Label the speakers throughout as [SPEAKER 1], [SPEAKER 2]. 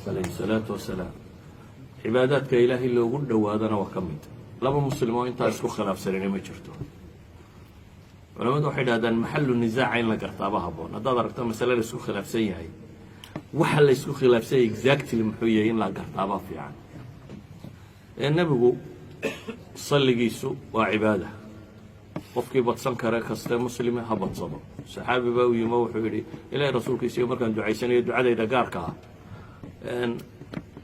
[SPEAKER 1] عليه الصلاة والسلام عباداتك إلهي لو قلنا وهذا وكمت لما مسلمون أنت اسكو خلاف سرين ما جرتوا ولما توحيد هذا محل النزاع عين لقرطابها بون هذا دركت مسألة اسكو خلاف سيء هاي وحل اسكو خلاف سيء exactly محويين لقرطابها في عن النبي صلي جيسو وعبادة qofkii badsan kare kaste muslime ha badsado saxaabi baa yimo wuxuu yiri ilaahay rasuulkiisa markaan ducaysanayo ducadayda gaarka ah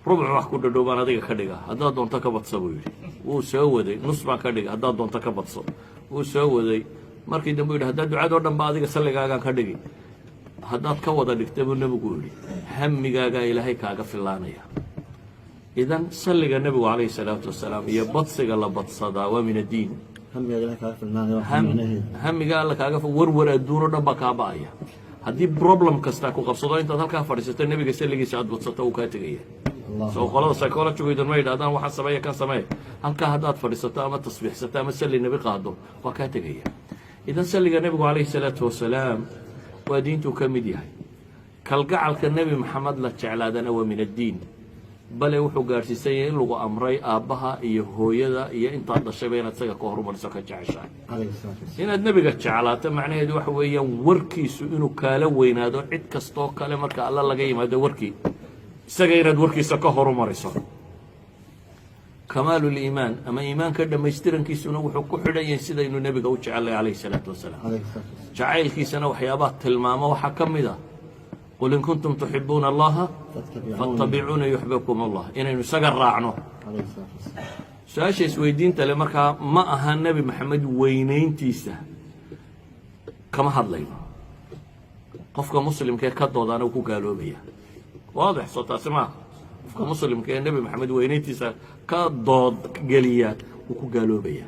[SPEAKER 1] rubuc wax ku dhadhoobaan adiga ka dhiga hadaa doonto ka badso buu yiri wuu soo waday nus baan ka dhiga hadaa doonto ka badso wuu soo waday markii dambe yiri hadaa ducado dhan ba adiga salligaaga ka dhigi hadaad ka wada dhigtay buu nabigu yiri hammigaaga ilaahay kaaga filaanaya idan salliga nabigu alayhi salaatu wasalaam iyo badsiga la badsadaa waa min diin هم قال لك أقف ورور الدور ده بكابايا هذه problem كستا كقبصة أنت هالك فريسة النبي قال لي سعد بتصته وكاتجية سو خلاص سكولة شو يدري ما يدان واحد سماية كان سماية هالك هذات فريسة ما تصبح ستا مسلي النبي قاده وكاتجية إذا سلي النبي عليه الصلاة والسلام ودينته كمديها كالقعل كالنبي محمد لا تعلادنا ومن الدين بل وحو gaarsiisay in lagu amray aabaha iyo hooyada iyo inta dhashay inaad saga ka horumariso ka jeceshahay inaad nabiga jeclaato macnaheedu waxa weeyaan warkiisu inuu kaala weynaado cid kasto kale marka alla laga yimaado warkii isaga inaad warkiisa ka horumariso kamaalul iimaan ama iimaanka dhameystirankiisuna wuxuu ku xidhan yahay sida inuu nabiga u jecel yahay alayhi salaatu wasalaam jacaylkiisana waxyaabaha tilmaamo waxa kamid ah قل إن كنتم تحبون الله فاتبعوني يحببكم الله إن نسجر راعنه ساشي سويدين تلمركا ما أها النبي محمد وينين تيسه كما هذلين قفك مسلم كي كدو دانا وكو قالوا بيا واضح صوت اسمع قفك مسلم كي النبي محمد وينين تيسه كدو قليات وكو قالوا بيا